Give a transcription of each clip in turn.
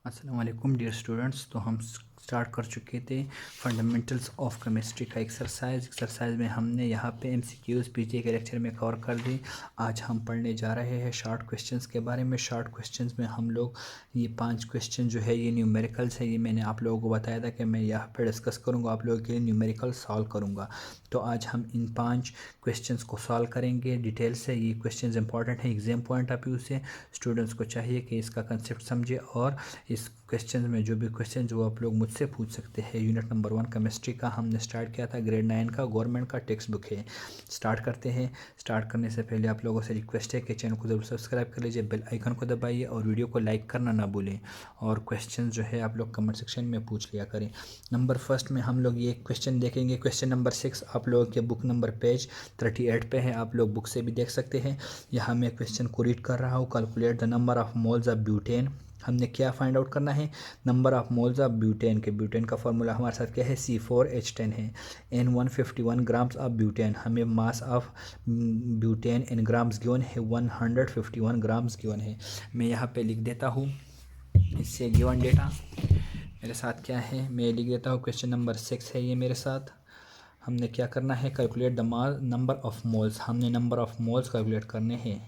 अस्सलाम वालेकुम dear students. तो हम स्टार्ट कर चुके थे फंडामेंटल्स ऑफ केमिस्ट्री का एक्सरसाइज में हमने यहाँ पे एमसीक्यूज़ पीछे के लेक्चर में कवर कर दी। आज हम पढ़ने जा रहे हैं शॉर्ट क्वेश्चंस के बारे में। शॉर्ट क्वेश्चंस में हम लोग ये 5 क्वेश्चन जो है ये न्यूमेरिकल्स है। ये मैंने आप लोगों को बताया था कि मैं यहाँ पे डिस्कस करूँगा, आप लोगों के लिए न्यूमेरिकल सॉल्व करूँगा। तो आज हम इन 5 क्वेश्चंस को सॉल्व करेंगे डिटेल से। ये क्वेश्चंस इंपॉर्टेंट है एग्जाम पॉइंट ऑफ व्यू से। स्टूडेंट्स को चाहिए कि इसका कंसेप्ट समझे और इस क्वेश्चन में जो भी क्वेश्चन जो आप लोग मुझसे पूछ सकते हैं। यूनिट नंबर 1 केमिस्ट्री का हमने स्टार्ट किया था, ग्रेड 9 का, गवर्नमेंट का टेक्स्ट बुक है। स्टार्ट करते हैं। स्टार्ट करने से पहले आप लोगों से रिक्वेस्ट है कि चैनल को ज़रूर सब्सक्राइब कर लीजिए, बेल आइकन को दबाइए और वीडियो को लाइक करना ना भूलें। और क्वेश्चन जो है आप लोग कमेंट सेक्शन में पूछ लिया करें। नंबर फर्स्ट में हम लोग ये क्वेश्चन देखेंगे। क्वेश्चन नंबर 6 आप लोगों के बुक नंबर पेज 38 पे है, आप लोग बुक से भी देख सकते हैं। यहाँ मैं क्वेश्चन को रीड कर रहा हूँ। Calculate the number of moles of butane. हमने क्या फाइंड आउट करना है? Number of moles of butane के। ब्यूटेन का फॉर्मूला हमारे साथ क्या है? C4H10 है। N151 grams of butane. हमें mass of butane in grams given है, 151 ग्राम्स गिवन है। मैं यहाँ पे लिख देता हूँ इससे गिवन डेटा मेरे साथ क्या है, मैं लिख देता हूँ। क्वेश्चन नंबर 6 है ये मेरे साथ। हमने क्या करना है? Calculate the number of moles. हमने नंबर ऑफ मोल्स कैलकुलेट करने हैं।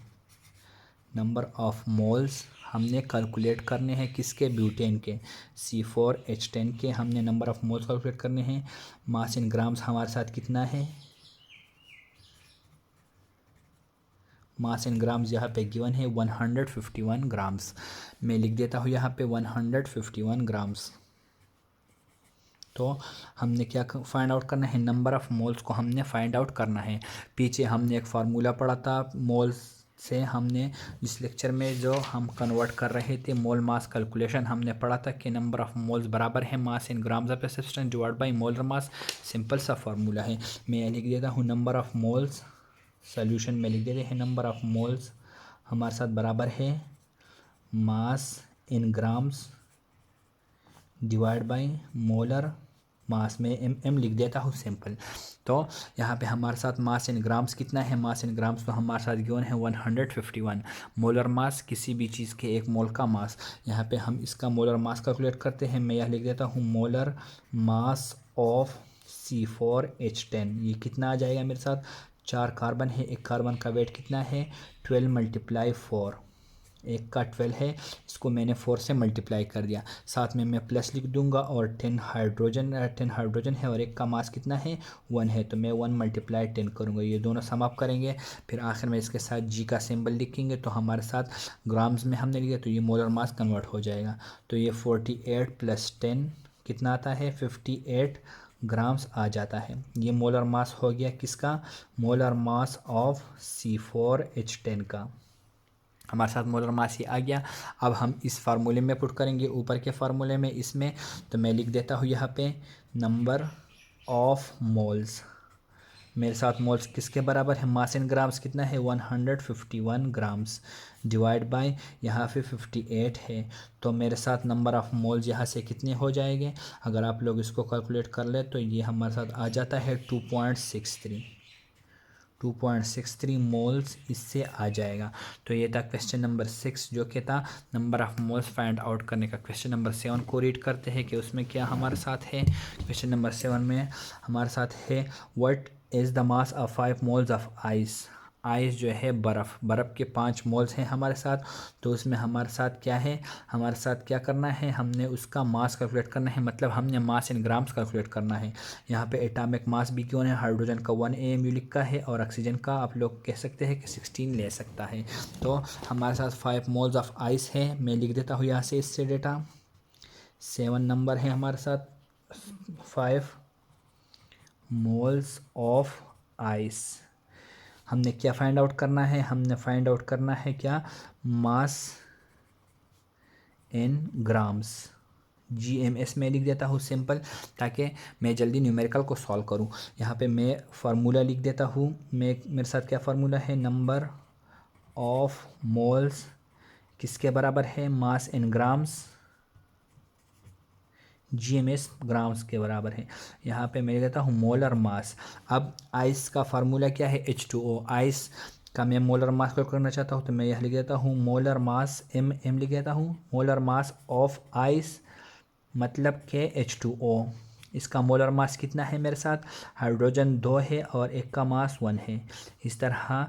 नंबर ऑफ मोल्स हमने कैलकुलेट करने हैं किसके? ब्यूटेन के। C4H10 के हमने नंबर ऑफ मोल्स कैलकुलेट करने हैं। मास इन ग्राम्स हमारे साथ कितना है? मास इन ग्राम्स यहाँ पे गिवन है 151 ग्राम्स। मैं लिख देता हूँ यहाँ पे 151 ग्राम्स। तो हमने क्या फाइंड आउट करना है? नंबर ऑफ़ मोल्स को हमने फाइंड आउट करना है। पीछे हमने एक फार्मूला पढ़ा था मोल्स से। हमने जिस लेक्चर में जो हम कन्वर्ट कर रहे थे मोल मास कैलकुलेशन, हमने पढ़ा था कि नंबर ऑफ़ मोल्स बराबर है mass in grams of a substance divide by molar mass. Simple सा फार्मूला है। मैं लिख देता हूँ नंबर ऑफ़ मोल्स। सोल्यूशन में लिख देते हैं नंबर ऑफ़ मोल्स हमारे साथ बराबर है mass in grams divide by molar mass में एम लिख देता हूँ सिंपल। तो यहाँ पे हमारे साथ मास इन ग्राम्स कितना है? मास इन ग्राम्स तो हमारे साथ गिवन है 151। मोलर मास किसी भी चीज़ के एक मोल का मास। यहाँ पे हम इसका मोलर मास कैलकुलेट करते हैं। मैं यह लिख देता हूँ मोलर मास ऑफ C4H10। ये कितना आ जाएगा मेरे साथ? 4 कार्बन है, एक कार्बन का वेट कितना है? 12 × 4। एक का 12 है, इसको मैंने 4 से मल्टीप्लाई कर दिया। साथ में मैं प्लस लिख दूंगा और 10 हाइड्रोजन है और एक का मास कितना है? 1 है। तो मैं 1 × 10 करूँगा, ये दोनों सम अप करेंगे। फिर आखिर में इसके साथ जी का सिंबल लिखेंगे तो हमारे साथ ग्राम्स में हमने लिया तो ये मोलर मास कन्वर्ट हो जाएगा। तो ये 48 + 10 कितना आता है? 58 ग्राम्स आ जाता है। ये मोलर मास हो गया किसका? मोलर मास ऑफ C4H10 का। हमारे साथ मोलर मास ही आ गया। अब हम इस फार्मूले में पुट करेंगे ऊपर के फार्मूले में इसमें। तो मैं लिख देता हूँ यहाँ पे नंबर ऑफ मोल्स। मेरे साथ मोल्स किसके बराबर है? मास इन ग्राम्स कितना है? 151 ग्राम्स डिवाइड बाय यहाँ पे 58 है। तो मेरे साथ नंबर ऑफ़ मोल्स यहाँ से कितने हो जाएंगे? अगर आप लोग इसको कैलकुलेट कर ले तो ये हमारे साथ आ जाता है 2.63 मोल्स इससे आ जाएगा। तो ये था क्वेश्चन नंबर 6 जो कि था number of moles find out करने का। क्वेश्चन नंबर 7 को रीड करते हैं कि उसमें क्या हमारे साथ है। क्वेश्चन नंबर 7 में हमारे साथ है what is the mass of 5 moles of ice. Ice जो है बर्फ़ के 5 मोल्स हैं हमारे साथ। तो उसमें हमारे साथ क्या है? हमारे साथ क्या करना है? हमने उसका मास कैलकुलेट करना है, मतलब हमने मास इन ग्राम्स कैलकुलेट करना है। यहाँ पे एटॉमिक मास भी क्यों है? हाइड्रोजन का 1 AMU लिखा है और ऑक्सीजन का आप लोग कह सकते हैं कि 16 ले सकता है। तो हमारे साथ 5 मोल्स ऑफ आइस है। मैं लिख देता हूँ यहाँ से इससे डेटा। 7 नंबर है हमारे साथ 5 मोल्स ऑफ आइस। हमने क्या फाइंड आउट करना है? हमने फाइंड आउट करना है क्या? मास इन ग्राम्स। GMS में लिख देता हूँ सिंपल, ताकि मैं जल्दी न्यूमेरिकल को सॉल्व करूँ। यहाँ पे मैं फार्मूला लिख देता हूँ। मेरे साथ क्या फार्मूला है? नंबर ऑफ मोल्स किसके बराबर है? Mass in grams. GMS grams के बराबर है। यहाँ पे मैं देता हूँ मोलर मास। अब आइस का फार्मूला क्या है? H2O। आइस का मैं मोलर मास को करना चाहता हूँ तो मैं यह लिख देता हूँ मोलर मास एम लिख देता हूँ। मोलर मास ऑफ आइस मतलब के H2O, इसका मोलर मास कितना है मेरे साथ, हाइड्रोजन 2 है और एक का मास 1 है। इस तरह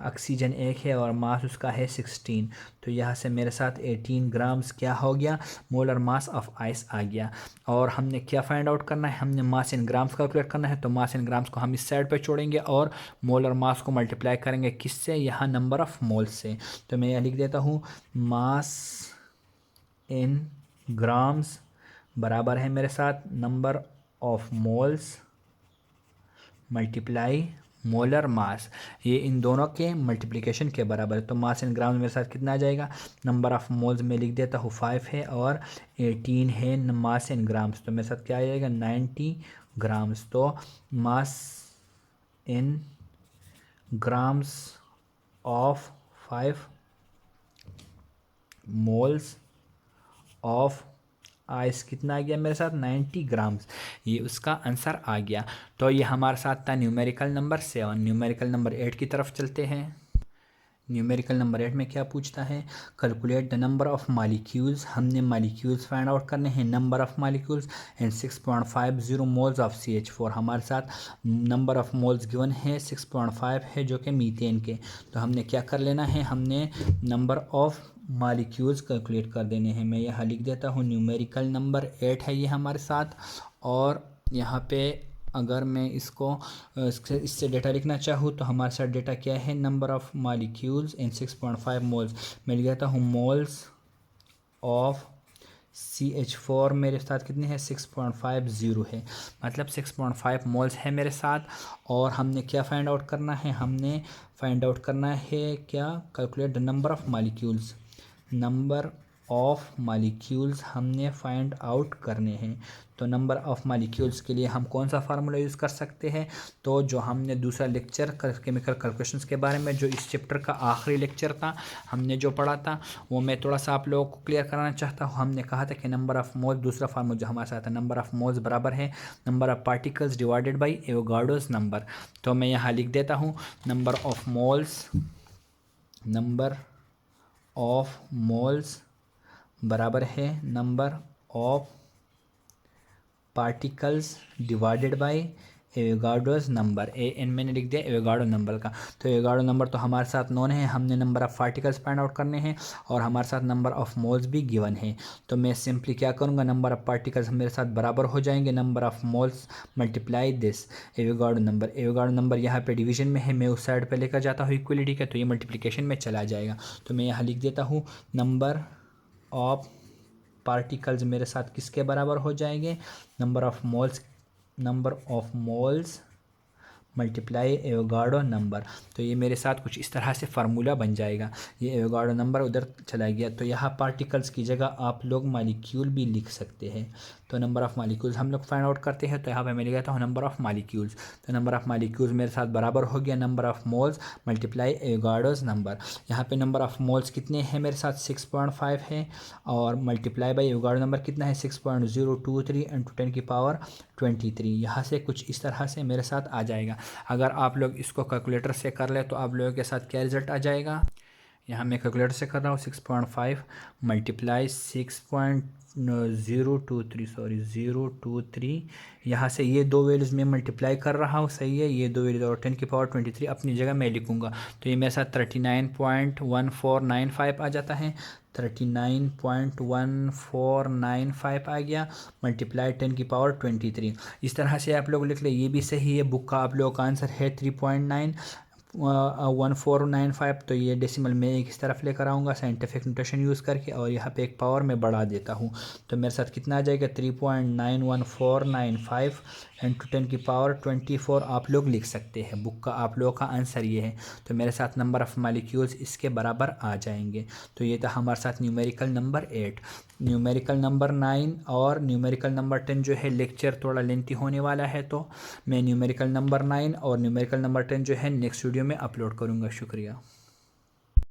ऑक्सीजन 1 है और मास उसका है 16। तो यहाँ से मेरे साथ 18 ग्राम्स क्या हो गया, मोलर मास ऑफ आइस आ गया। और हमने क्या फाइंड आउट करना है, हमने मास इन ग्राम्स कैलकुलेट करना है। तो मास इन ग्राम्स को हम इस साइड पे छोड़ेंगे और मोलर मास को मल्टीप्लाई करेंगे किससे, यहाँ नंबर ऑफ मोल्स से। तो मैं यह लिख देता हूँ मास इन ग्राम्स बराबर है मेरे साथ number of moles multiply molar mass, ये इन दोनों के मल्टीप्लिकेशन के बराबर है। तो मास इन ग्राम मेरे साथ कितना आ जाएगा, नंबर ऑफ मोल्स में लिख देता हूँ 5 है और 18 है मास इन ग्राम्स। तो मेरे साथ क्या आ जाएगा 90 ग्राम्स। तो mass in grams of 5 moles of ice कितना आ गया मेरे साथ 90 ग्राम्स, ये उसका आंसर आ गया। तो ये हमारे साथ था न्यूमेरिकल नंबर 7। न्यूमेरिकल नंबर 8 की तरफ चलते हैं। न्यूमेरिकल नंबर 8 में क्या पूछता है, calculate the number of molecules. हमने मालिक्यूल्स फाइंड आउट करने हैं, number of molecules and 6.50 moles of CH4। हमारे साथ नंबर ऑफ मोल्स गिवन है 6.5 है जो कि मीथेन के। तो हमने क्या कर लेना है, हमने नंबर ऑफ मालिक्यूल्स कैलकुलेट कर देने हैं। मैं यहाँ लिख देता हूँ न्यूमेरिकल नंबर 8 है ये हमारे साथ। और यहाँ पे अगर मैं इसको इससे डेटा लिखना चाहूँ तो हमारे साथ डेटा क्या है, number of molecules in 6.5 moles. मैं लिख देता हूँ मोल्स ऑफ CH4 मेरे साथ कितने हैं 6.50 है, मतलब 6.5 मोल्स है मेरे साथ। और हमने क्या फाइंड आउट करना है, हमने फाइंड आउट करना है क्या, calculate the number of molecules. Number of molecules हमने फाइंड आउट करने हैं। तो नंबर ऑफ मालिक्यूल्स के लिए हम कौन सा फार्मूला यूज़ कर सकते हैं, तो जो हमने दूसरा लेक्चर केमिकल कैलकुलेशंस के बारे में, जो इस चैप्टर का आखिरी लेक्चर था, हमने जो पढ़ा था वो मैं थोड़ा सा आप लोगों को क्लियर कराना चाहता हूँ। हमने कहा था कि नंबर ऑफ मोल्स, दूसरा फार्मूला जो हमारे साथ है, नंबर ऑफ मोल्स बराबर है number of particles divided by Avogadro's number. तो मैं यहाँ लिख देता हूँ नंबर ऑफ मोल्स बराबर है number of particles divided by Avogadro's number. AN मैंने लिख दिया एवोगाड्रो नंबर का। तो एवोगाड्रो नंबर तो हमारे साथ नोन है, हमने number of particles find out करने हैं और हमारे साथ नंबर ऑफ मोल्स भी गिवन है। तो मैं सिंपली क्या करूँगा, नंबर ऑफ पार्टिकल्स मेरे साथ बराबर हो जाएंगे number of moles multiply this Avogadro number. Avogadro number यहाँ पे डिवीजन में है, मैं उस साइड पे लेकर जाता हूँ इक्वलिटी का, तो ये मल्टीप्लिकेशन में चला जाएगा। तो मैं यहाँ लिख देता हूँ नंबर ऑफ पार्टिकल्स मेरे साथ किसके बराबर हो जाएंगे, number of moles multiply Avogadro number. तो ये मेरे साथ कुछ इस तरह से फार्मूला बन जाएगा। ये एवोगाड्रो नंबर उधर चला गया, तो यहाँ पार्टिकल्स की जगह आप लोग मालिक्यूल भी लिख सकते हैं। तो नंबर ऑफ मालिक्यूल्स हम लोग फाइंड आउट करते हैं, तो यहाँ पे मैं लिख देता हूँ नंबर ऑफ मालिक्यूल्स। तो नंबर ऑफ मालिक्यूल्स मेरे साथ बराबर हो गया number of moles multiply Avogadro's number. यहाँ पे नंबर ऑफ मोल्स कितने हैं मेरे साथ 6.5 है और मल्टीप्लाई बाई एवोगाड्रो नंबर कितना है 6.023 × 10⁻23। यहाँ से कुछ इस तरह से मेरे साथ आ जाएगा। अगर आप लोग इसको कैलकुलेटर से कर ले तो आप लोगों के साथ क्या रिजल्ट आ जाएगा, यहाँ मैं कैलकुलेटर से कर रहा हूँ 6.5 मल्टीप्लाई 023, यहाँ से ये दो वैल्यूज़ में मल्टीप्लाई कर रहा हूँ, सही है। ये दो वैल्यूज और 10⁻23 अपनी जगह मैं लिखूँगा, तो ये मेरे साथ 39.1495 आ जाता है। 39.1495 आ गया मल्टीप्लाई 10⁻23। इस तरह से आप लोग लिख ले, ये भी सही है। बुक का आप लोगों का आंसर है 3.91495। तो ये डेसिमल में एक इस तरफ लेकर आऊँगा साइंटिफिक नोटेशन यूज़ करके और यहाँ पे एक पावर में बढ़ा देता हूँ। तो मेरे साथ कितना आ जाएगा 3.91495 × 10⁻24 आप लोग लिख सकते हैं। बुक का आप लोगों का आंसर ये है। तो मेरे साथ नंबर ऑफ़ मालिक्यूल्स इसके बराबर आ जाएंगे। तो ये था हमारे साथ न्यूमेरिकल नंबर 8। न्यूमेरिकल नंबर 9 और न्यूमेरिकल नंबर 10 जो है लेक्चर थोड़ा लेंथी होने वाला है, तो मैं न्यूमेरिकल नंबर 9 और न्यूमेरिकल नंबर 10 जो है नेक्स्ट वीडियो में अपलोड करूँगा। शुक्रिया।